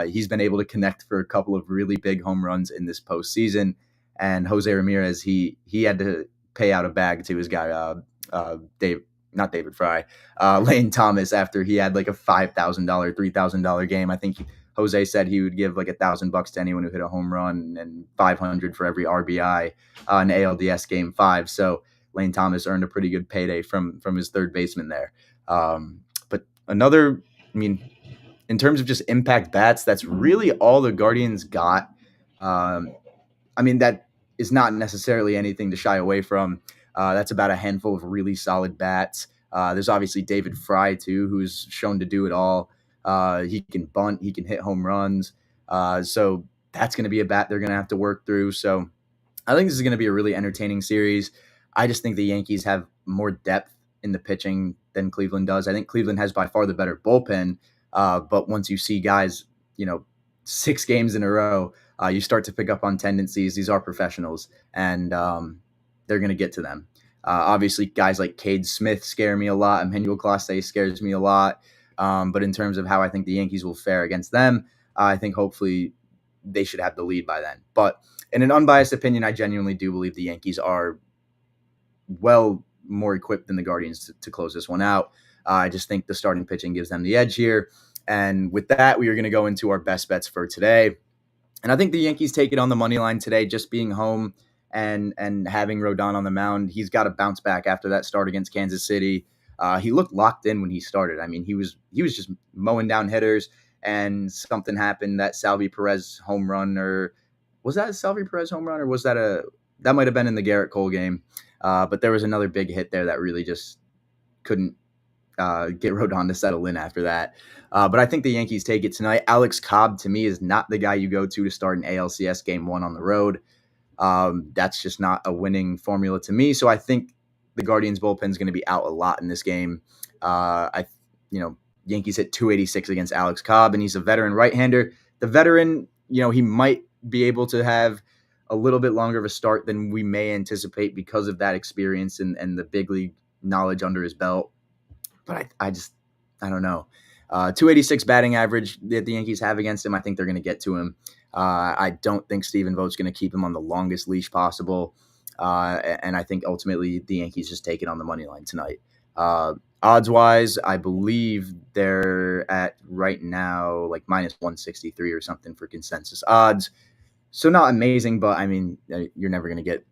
Speaker 1: He's been able to connect for a couple of really big home runs in this postseason. And Jose Ramirez, he had to pay out a bag to his guy, not David Fry, Lane Thomas, after he had like a $5,000, $3,000 game. I think Jose said he would give like $1,000 to anyone who hit a home run and 500 for every RBI in ALDS Game 5. So Lane Thomas earned a pretty good payday from his third baseman there. But in terms of just impact bats, that's really all the Guardians got. That is not necessarily anything to shy away from. That's about a handful of really solid bats. There's obviously David Fry, too, who's shown to do it all. He can bunt. He can hit home runs. So that's going to be a bat they're going to have to work through. So I think this is going to be a really entertaining series. I just think the Yankees have more depth in the pitching than Cleveland does. I think Cleveland has by far the better bullpen. But once you see guys, 6 games in a row, you start to pick up on tendencies. These are professionals, and they're going to get to them. Obviously, guys like Cade Smith scare me a lot. Emmanuel Clase scares me a lot. But in terms of how I think the Yankees will fare against them, I think hopefully they should have the lead by then. But in an unbiased opinion, I genuinely do believe the Yankees are well more equipped than the Guardians to close this one out. I just think the starting pitching gives them the edge here. And with that, we are going to go into our best bets for today. And I think the Yankees take it on the money line today, just being home and having Rodon on the mound. He's got to bounce back after that start against Kansas City. He looked locked in when he started. I mean, he was just mowing down hitters, and something happened. That Salvi Perez home run, or was that a Salvi Perez home run, or was that that might have been in the Garrett Cole game. But there was another big hit there that really just couldn't get Rodon to settle in after that. But I think the Yankees take it tonight. Alcs Cobb, to me, is not the guy you go to start an ALCS Game 1 on the road. That's just not a winning formula to me. So I think the Guardians bullpen is going to be out a lot in this game. Yankees hit 286 against Alcs Cobb, and he's a veteran right-hander. The veteran, he might be able to have a little bit longer of a start than we may anticipate because of that experience and the big league knowledge under his belt. But I don't know. 286 batting average that the Yankees have against him, I think they're going to get to him. I don't think Stephen Vogt's going to keep him on the longest leash possible. And I think ultimately the Yankees just take it on the money line tonight. Odds-wise, I believe they're at right now like minus 163 or something for consensus odds. So not amazing, but I mean, you're never going to get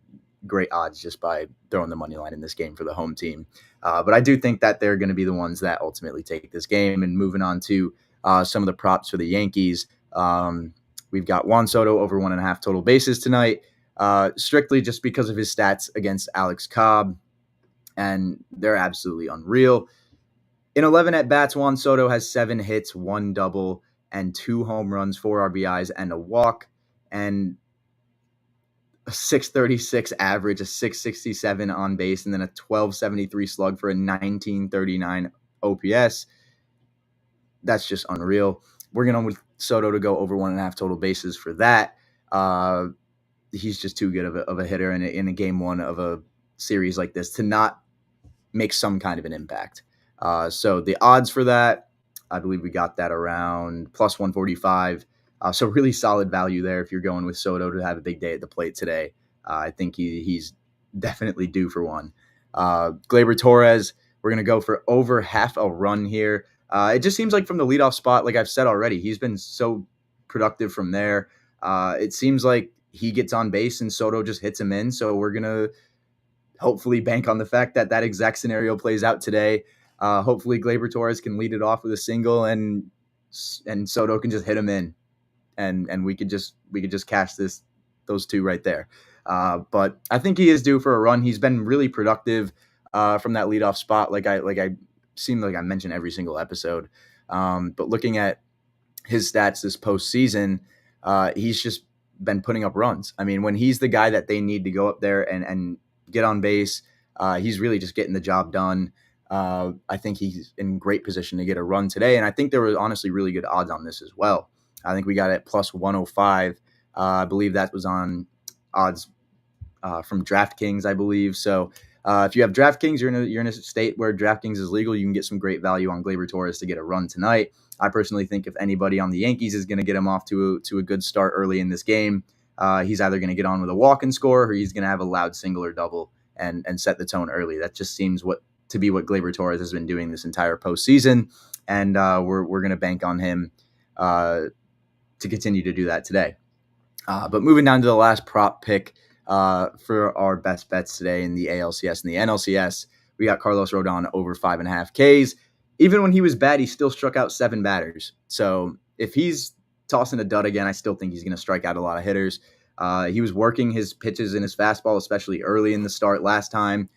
Speaker 1: great odds just by throwing the money line in this game for the home team. But I do think that they're going to be the ones that ultimately take this game. And moving on to some of the props for the Yankees, we've got Juan Soto over 1.5 total bases tonight, strictly just because of his stats against Alcs Cobb, and they're absolutely unreal. In 11 at-bats, Juan Soto has 7 hits, 1 double, and 2 home runs, 4 RBIs, and a walk, and a 636 average, a 667 on base, and then a 1273 slug for a 1939 OPS. That's just unreal. We're going with Soto to go over 1.5 total bases for that. He's just too good of a hitter in a game 1 of a series like this to not make some kind of an impact. So the odds for that, I believe we got that around plus 145. So really solid value there if you're going with Soto to have a big day at the plate today. I think he's definitely due for one. Gleyber Torres, we're going to go for over half a run here. It just seems like from the leadoff spot, like I've said already, he's been so productive from there. It seems like he gets on base and Soto just hits him in. So we're going to hopefully bank on the fact that that exact scenario plays out today. Hopefully Gleyber Torres can lead it off with a single and Soto can just hit him in, and we could just cash those two right there. But I think he is due for a run. He's been really productive from that leadoff spot, like I seem like I mention every single episode. But looking at his stats this postseason, he's just been putting up runs. I mean, when he's the guy that they need to go up there and get on base, he's really just getting the job done. I think he's in great position to get a run today, and I think there was honestly really good odds on this as well. I think we got it plus 105. I believe that was on odds from DraftKings, I believe. So if you have DraftKings, you're in a state where DraftKings is legal. You can get some great value on Gleyber Torres to get a run tonight. I personally think if anybody on the Yankees is going to get him off to a good start early in this game, he's either going to get on with a walk and score, or he's going to have a loud single or double and set the tone early. That just seems to be what Gleyber Torres has been doing this entire postseason, and we're going to bank on him to continue to do that today. But moving down to the last prop pick for our best bets today in the ALCS and the NLCS, we got Carlos Rodon over 5.5 Ks. Even when he was bad, he still struck out 7 batters. So if he's tossing a dud again, I still think he's going to strike out a lot of hitters. He was working his pitches in his fastball, especially early in the start last time.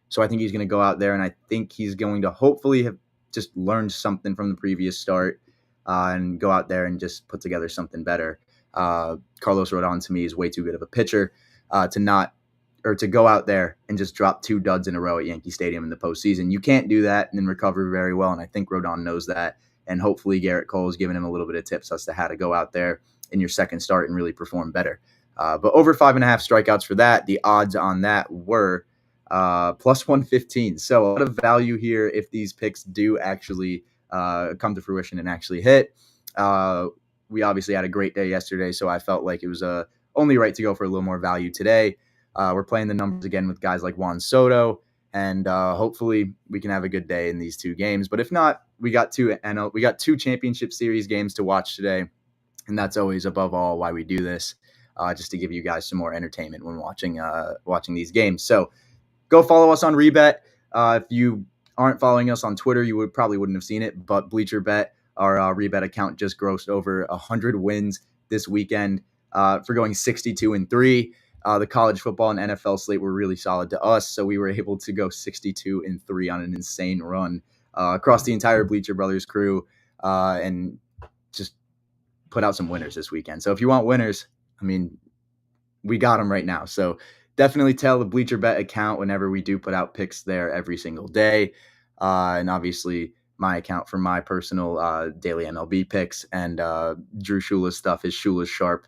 Speaker 1: So I think he's going to go out there, and I think he's going to hopefully have just learned something from the previous start and go out there and just put together something better. Carlos Rodon, to me, is way too good of a pitcher to go out there and just drop 2 duds in a row at Yankee Stadium in the postseason. You can't do that and then recover very well, and I think Rodon knows that, and hopefully Garrett Cole is giving him a little bit of tips as to how to go out there in your second start and really perform better. But over 5.5 strikeouts for that, the odds on that were plus 115. So a lot of value here if these picks do actually come to fruition and actually hit. We obviously had a great day yesterday, so I felt like it was only right to go for a little more value today. We're playing the numbers again with guys like Juan Soto, and hopefully we can have a good day in these 2 games. But if not, we got 2 championship series games to watch today, and that's always above all why we do this, just to give you guys some more entertainment when watching these games. So go follow us on Rebet. If you aren't following us on Twitter, you probably wouldn't have seen it, but Bleacher Bet, our Rebet account, just grossed over 100 wins this weekend for going 62-3. The college football and NFL slate were really solid to us, so we were able to go 62-3 on an insane run across the entire Bleacher Brothers crew and just put out some winners this weekend. So if you want winners, I mean, we got them right now. So definitely tell the Bleacher Bet account whenever we do put out picks there every single day. And obviously my account for my personal daily MLB picks, and Drew Shula's stuff is Shula's Sharp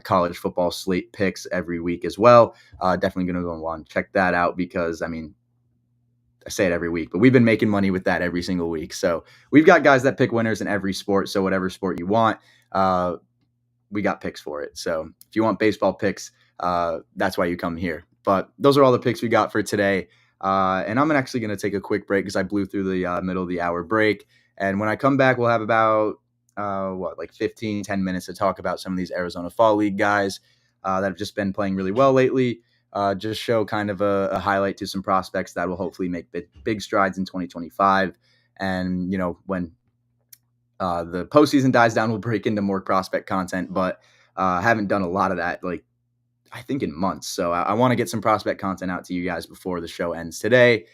Speaker 1: college football slate picks every week as well. Definitely going to go and want to check that out because, I mean, I say it every week, but we've been making money with that every single week. So we've got guys that pick winners in every sport. So whatever sport you want, we got picks for it. So if you want baseball picks, that's why you come here. But those are all the picks we got for today. And I'm actually going to take a quick break because I blew through the middle of the hour break. And when I come back, we'll have about 10 minutes to talk about some of these Arizona Fall League guys that have just been playing really well lately. Just show kind of a highlight to some prospects that will hopefully make big strides in 2025. And, when the postseason dies down, we'll break into more prospect content, but haven't done a lot of that, I think in months. So I want to get some prospect content out to you guys before the show ends today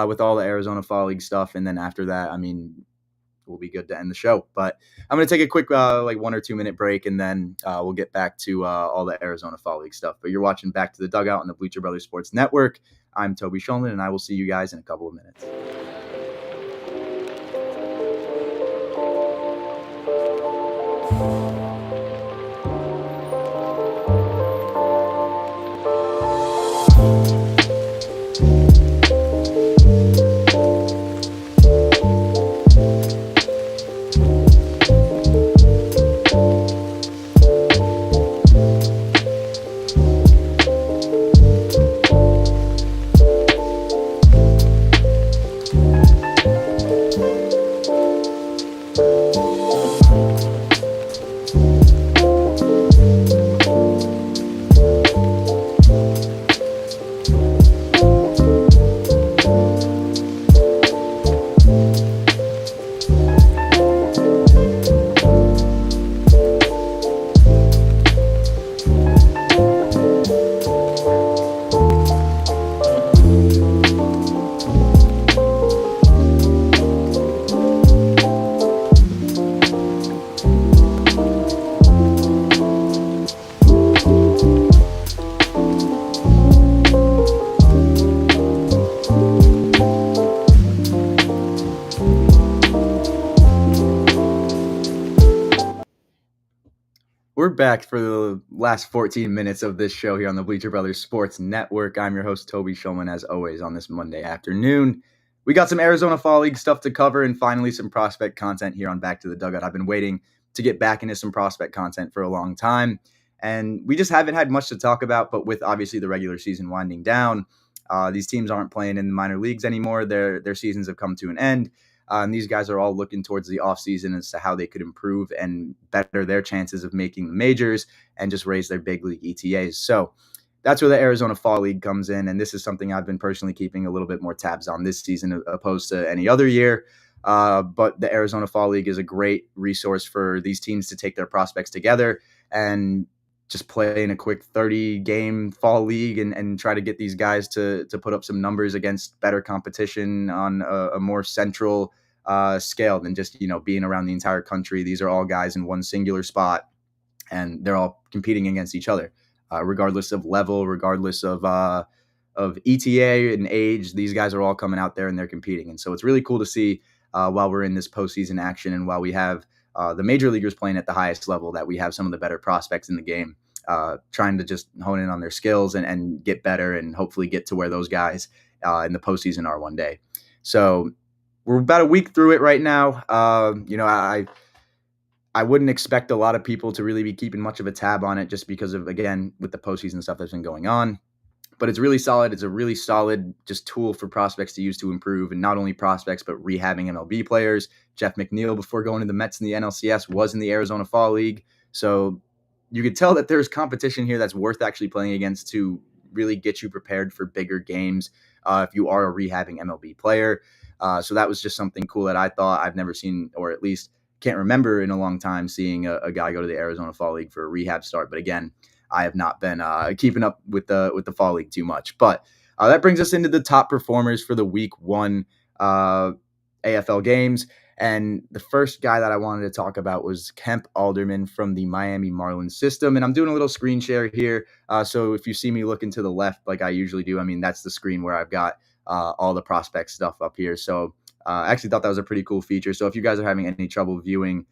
Speaker 1: with all the Arizona Fall League stuff. And then after that, we'll be good to end the show. But I'm going to take a quick 1 or 2 minute break, and then we'll get back to all the Arizona Fall League stuff. But you're watching Back to the Dugout on the Bleacher Brothers Sports Network. I'm Toby Shulman, and I will see you guys in a couple of minutes. back for the last 14 minutes of this show here on the Bleacher Brothers Sports Network. I'm your host, Toby Shulman, as always, on this Monday afternoon. We got some Arizona Fall League stuff to cover and finally some prospect content here on Back to the Dugout. I've been waiting to get back into some prospect content for a long time, and we just haven't had much to talk about, but with obviously the regular season winding down, these teams aren't playing in the minor leagues anymore. Their seasons have come to an end. And these guys are all looking towards the offseason as to how they could improve and better their chances of making the majors and just raise their big league ETAs. So that's where the Arizona Fall League comes in. And this is something I've been personally keeping a little bit more tabs on this season opposed to any other year. But the Arizona Fall League is a great resource for these teams to take their prospects together and just play in a quick 30-game fall league and try to get these guys to put up some numbers against better competition on a more central scale than just, being around the entire country. These are all guys in one singular spot, and they're all competing against each other, regardless of level, regardless of ETA and age. These guys are all coming out there and they're competing. And so it's really cool to see while we're in this postseason action and while we have the major leaguers playing at the highest level, that we have some of the better prospects in the game trying to just hone in on their skills and get better and hopefully get to where those guys in the postseason are one day. So we're about a week through it right now. I wouldn't expect a lot of people to really be keeping much of a tab on it just because of, again, with the postseason stuff that's been going on. But it's really solid. It's a really solid just tool for prospects to use to improve, and not only prospects, but rehabbing MLB players. Jeff McNeil, before going to the Mets in the NLCS, was in the Arizona Fall League. So you could tell that there's competition here that's worth actually playing against to really get you prepared for bigger games if you are a rehabbing MLB player. So that was just something cool that I thought I've never seen, or at least can't remember in a long time, seeing a guy go to the Arizona Fall League for a rehab start. But again, I have not been keeping up with the Fall League too much. But that brings us into the top performers for the Week 1 AFL games. And the first guy that I wanted to talk about was Kemp Alderman from the Miami Marlins system. And I'm doing a little screen share here. So if you see me looking to the left like I usually do, that's the screen where I've got all the prospect stuff up here. So I actually thought that was a pretty cool feature. So if you guys are having any trouble viewing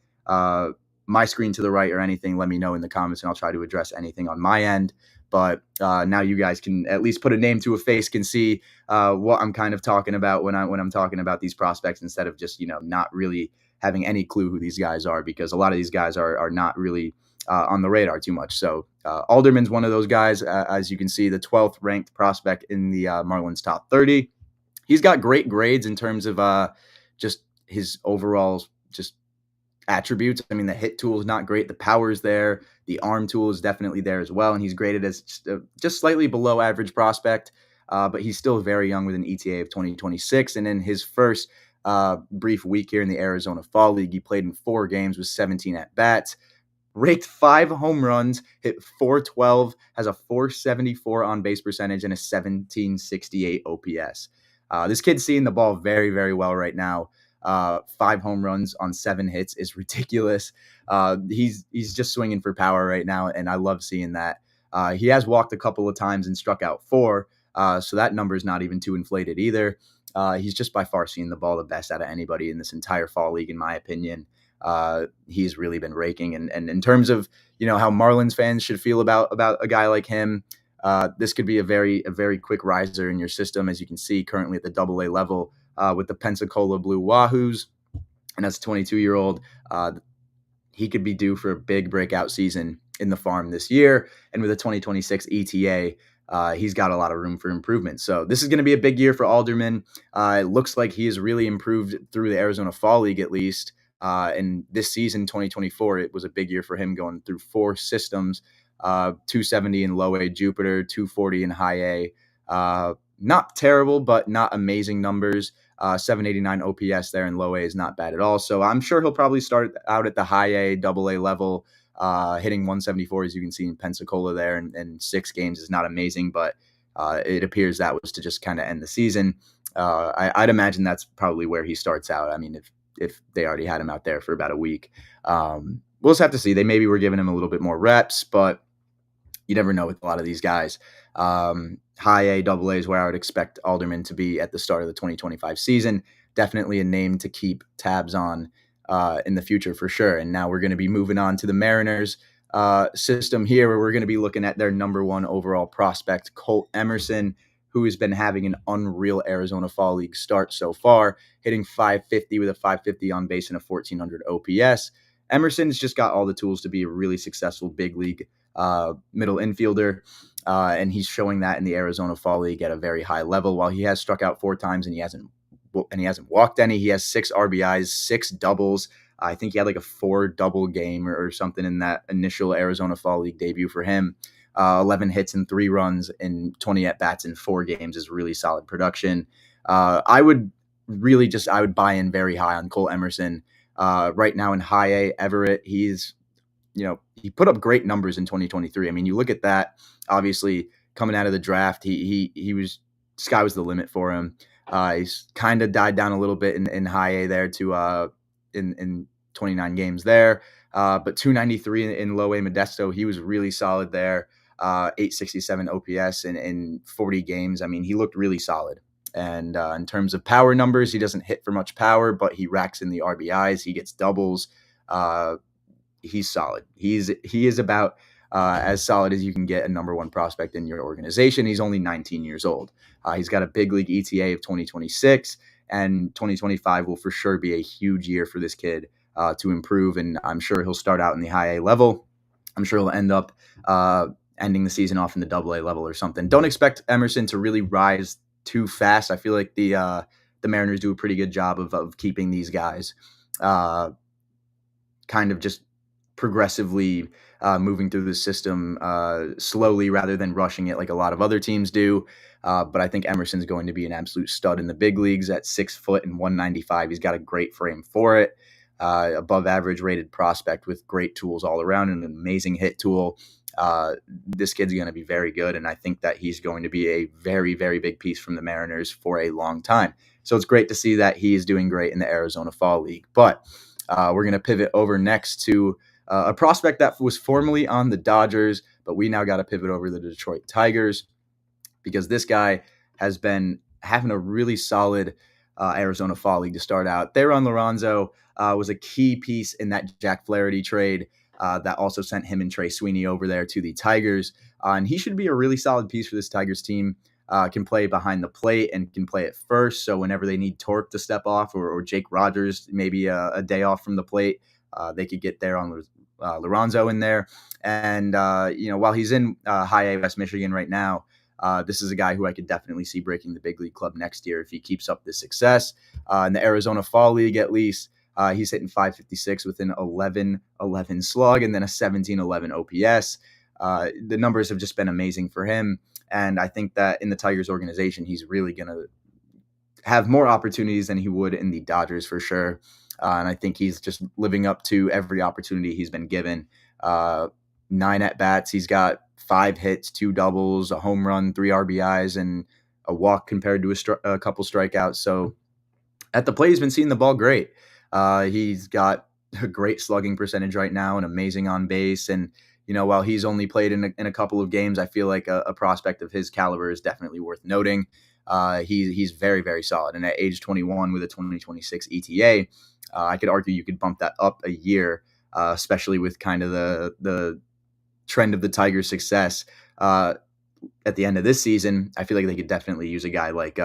Speaker 1: my screen to the right or anything, let me know in the comments and I'll try to address anything on my end. But now you guys can at least put a name to a face, can see what I'm kind of talking about when I'm talking about these prospects, instead of just, not really having any clue who these guys are, because a lot of these guys are not really on the radar too much. So Alderman's one of those guys, as you can see, the 12th ranked prospect in the Marlins top 30. He's got great grades in terms of just his overall just attributes. The hit tool is not great. The power is there. The arm tool is definitely there as well. And he's graded as just slightly below average prospect, but he's still very young with an ETA of 2026. And in his first brief week here in the Arizona Fall League, he played in 4 games with 17 at-bats, raked 5 home runs, hit .412, has a .474 on-base percentage, and a 1768 OPS. This kid's seeing the ball very, very well right now. 5 home runs on 7 hits is ridiculous. He's just swinging for power right now, and I love seeing that. He has walked a couple of times and struck out 4, so that number is not even too inflated either. He's just by far seeing the ball the best out of anybody in this entire fall league, in my opinion. He's really been raking, and in terms of how Marlins fans should feel about a guy like him, this could be a very quick riser in your system, as you can see currently at the AA level with the Pensacola Blue Wahoos. And as a 22-year-old, he could be due for a big breakout season in the farm this year. And with a 2026 ETA, he's got a lot of room for improvement. So this is going to be a big year for Alderman. It looks like he has really improved through the Arizona Fall League, at least. And this season, 2024, it was a big year for him, going through 4 systems, 270 in low A Jupiter, 240 in high A. Not terrible, but not amazing numbers. 789 OPS there in low A is not bad at all. So I'm sure he'll probably start out at the high A, double A level, hitting 174, as you can see in Pensacola there, and 6 games is not amazing, but it appears that was to just kind of end the season. I'd imagine that's probably where he starts out. If they already had him out there for about a week. We'll just have to see. They maybe were giving him a little bit more reps, but you never know with a lot of these guys. High A, double A is where I would expect Alderman to be at the start of the 2025 season. Definitely a name to keep tabs on in the future for sure. And now we're going to be moving on to the Mariners. system here, where we're going to be looking at their number one overall prospect, Colt Emerson, who has been having an unreal Arizona Fall League start so far, hitting 550 with a 550 on base and a 1400 OPS. Emerson's just got all the tools to be a really successful big league middle infielder. And he's showing that in the Arizona Fall League at a very high level. While he has struck out 4 times and he hasn't walked any, he has 6 RBIs, 6 doubles. I think he had like a 4 double game or something in that initial Arizona Fall League debut for him. 11 hits and 3 runs and 20 at bats in 4 games is really solid production. I would buy in very high on Cole Emerson. Right now in high A, Everett, he put up great numbers in 2023. I mean, you look at that, obviously coming out of the draft, he was, sky was the limit for him. He's kind of died down a little bit in high A there to in 29 games there. But 293 in low A Modesto, he was really solid there. 867 OPS in 40 games. I mean, he looked really solid. And in terms of power numbers, he doesn't hit for much power, but he racks in the RBIs. He gets doubles. He's solid. He is about as solid as you can get a number one prospect in your organization. He's only 19 years old. He's got a big league ETA of 2026, and 2025 will for sure be a huge year for this kid to improve. And I'm sure he'll start out in the high A level. I'm sure he'll end up ending the season off in the double A level or something. Don't expect Emerson to really rise too fast. I feel like the Mariners do a pretty good job of keeping these guys kind of just progressively moving through the system slowly rather than rushing it like a lot of other teams do. But I think Emerson's going to be an absolute stud in the big leagues at 6 foot and 195. He's got a great frame for it. Above average rated prospect with great tools all around and an amazing hit tool. This kid's going to be very good, and I think that he's going to be a very, very big piece from the Mariners for a long time. So it's great to see that he is doing great in the Arizona Fall League. But we're going to pivot over next to a prospect that was formerly on the Dodgers, but we now got to pivot over to the Detroit Tigers because this guy has been having a really solid Arizona Fall League to start out. Theron Lorenzo was a key piece in that Jack Flaherty trade that also sent him and Trey Sweeney over there to the Tigers. And he should be a really solid piece for this Tigers team. Can play behind the plate and can play at first. So whenever they need Torque to step off or Jake Rogers, maybe a day off from the plate, they could get there on Lorenzo in there. And, while he's in high A West Michigan right now, this is a guy who I could definitely see breaking the big league club next year if he keeps up this success. In the Arizona Fall League, at least, he's hitting 556 with an 11-11 slug and then a 17-11 OPS. The numbers have just been amazing for him. And I think that in the Tigers organization, he's really going to have more opportunities than he would in the Dodgers for sure. And I think he's just living up to every opportunity he's been given. 9 at-bats. He's got 5 hits, 2 doubles, a home run, 3 RBIs, and a walk compared to a couple strikeouts. So at the plate, he's been seeing the ball great. He's got a great slugging percentage right now and amazing on base. And, while he's only played in a couple of games, I feel like a prospect of his caliber is definitely worth noting. He's very, very solid. And at age 21 with a 2026 ETA, I could argue you could bump that up a year, especially with kind of the trend of the Tigers' success at the end of this season. I feel like they could definitely use a guy like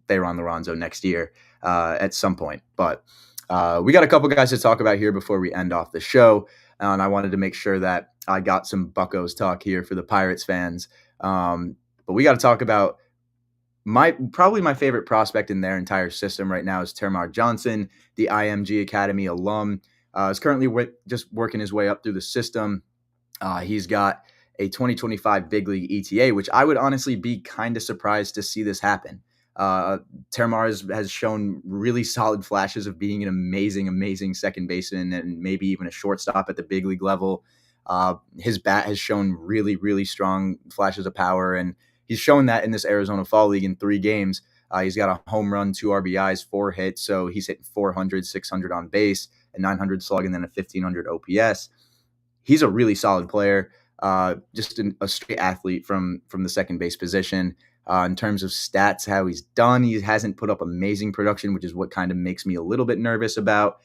Speaker 1: Theron Lorenzo next year at some point. But we got a couple guys to talk about here before we end off the show. And I wanted to make sure that I got some Buccos talk here for the Pirates fans. But we got to talk about probably my favorite prospect in their entire system right now is Termarr Johnson, the IMG Academy alum. Is currently just working his way up through the system. He's got a 2025 big league ETA, which I would honestly be kind of surprised to see this happen. Termarr has shown really solid flashes of being an amazing, amazing second baseman and maybe even a shortstop at the big league level. His bat has shown really, really strong flashes of power, and he's shown that in this Arizona Fall League in 3 games. He's got a home run, 2 RBIs, 4 hits, so he's hitting 400, 600 on base, a 900 slug, and then a 1500 OPS. He's a really solid player, just a straight athlete from the second base position. In terms of stats, how he's done, he hasn't put up amazing production, which is what kind of makes me a little bit nervous about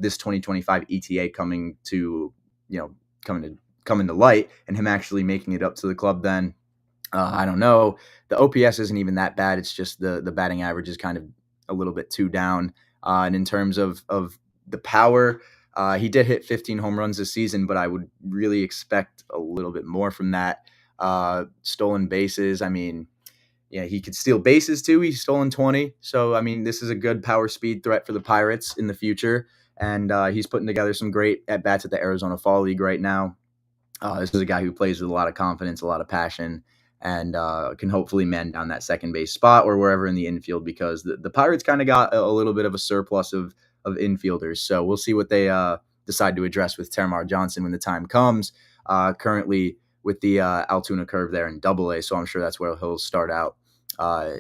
Speaker 1: this 2025 ETA coming to coming to light and him actually making it up to the club, then I don't know. The OPS isn't even that bad. It's just the batting average is kind of a little bit too down. And in terms of the power, he did hit 15 home runs this season, but I would really expect a little bit more from that. Stolen bases. I mean, yeah, he could steal bases too. He's stolen 20. So, I mean, this is a good power speed threat for the Pirates in the future. And he's putting together some great at bats at the Arizona Fall League right now. This is a guy who plays with a lot of confidence, a lot of passion, and can hopefully man down that second base spot or wherever in the infield, because the Pirates kind of got a little bit of a surplus of infielders. So we'll see what they decide to address with Termar Johnson when the time comes. Currently with the Altoona curve there in Double-A, so I'm sure that's where he'll start out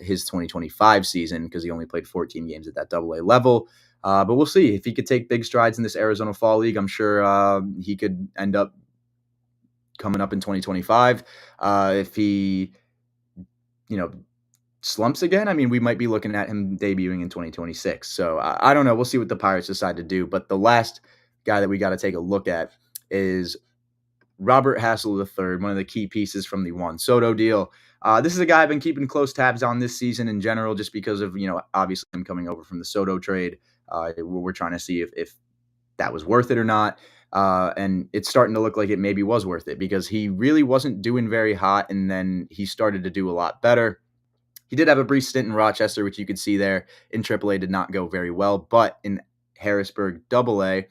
Speaker 1: his 2025 season, because he only played 14 games at that Double-A level. But we'll see if he could take big strides in this Arizona Fall League. I'm sure he could end up coming up in 2025. If he, slumps again, I mean, we might be looking at him debuting in 2026. So I don't know. We'll see what the Pirates decide to do. But the last guy that we got to take a look at is Robert Hassel III, one of the key pieces from the Juan Soto deal. This is a guy I've been keeping close tabs on this season in general, just because of, obviously him coming over from the Soto trade. We're trying to see if that was worth it or not. And it's starting to look like it maybe was worth it, because he really wasn't doing very hot, and then he started to do a lot better. He did have a brief stint in Rochester, which you could see there in AAA did not go very well, but in Harrisburg AA,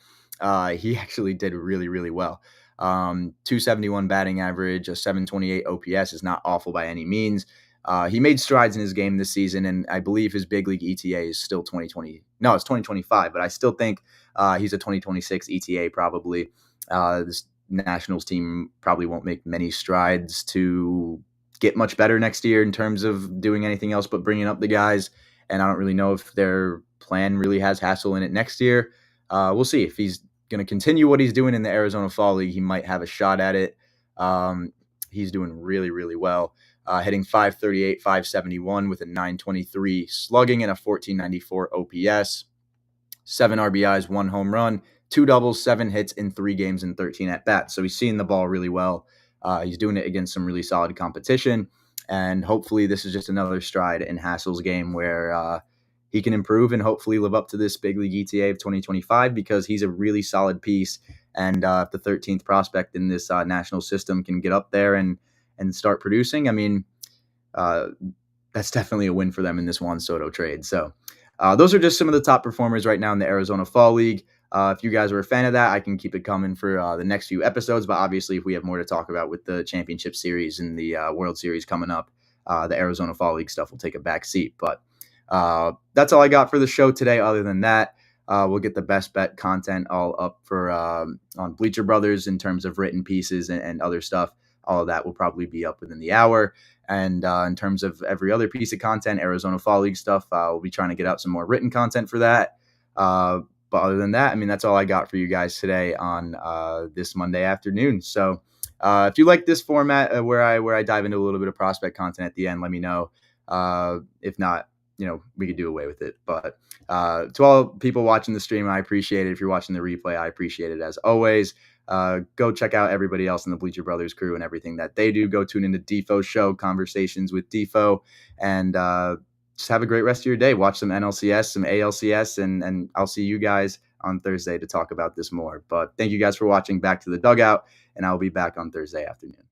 Speaker 1: he actually did really, really well. 271 batting average, a 728 OPS is not awful by any means. He made strides in his game this season, and I believe his big league ETA is still 2020. No, it's 2025, but I still think he's a 2026 ETA probably. This Nationals team probably won't make many strides to get much better next year in terms of doing anything else but bringing up the guys, and I don't really know if their plan really has Hassel in it next year. We'll see if he's going to continue what he's doing in the Arizona Fall League. He might have a shot at it. He's doing really, really well. Hitting 538, 571 with a 923 slugging and a 1494 OPS, 7 RBIs, 1 home run, 2 doubles, 7 hits in 3 games and 13 at bats. So he's seeing the ball really well. He's doing it against some really solid competition. And hopefully this is just another stride in Hassel's game where he can improve and hopefully live up to this big league ETA of 2025, because he's a really solid piece. And if the 13th prospect in this national system can get up there and start producing, I mean, that's definitely a win for them in this Juan Soto trade. So those are just some of the top performers right now in the Arizona Fall League. If you guys are a fan of that, I can keep it coming for the next few episodes. But obviously, if we have more to talk about with the championship series and the World Series coming up, the Arizona Fall League stuff will take a back seat. But that's all I got for the show today. Other than that, we'll get the best bet content all up for on Bleacher Brothers in terms of written pieces and other stuff. All of that will probably be up within the hour. And in terms of every other piece of content, Arizona Fall League stuff, we'll be trying to get out some more written content for that. But other than that, I mean, that's all I got for you guys today on this Monday afternoon. So if you like this format where I dive into a little bit of prospect content at the end, let me know. If not, we could do away with it. But to all people watching the stream, I appreciate it. If you're watching the replay, I appreciate it as always. Go check out everybody else in the Bleacher Brothers crew and everything that they do. Go tune into Defoe's show, Conversations with Defoe, and just have a great rest of your day. Watch some NLCS, some ALCS, and I'll see you guys on Thursday to talk about this more. But thank you guys for watching Back to the Dugout, and I'll be back on Thursday afternoon.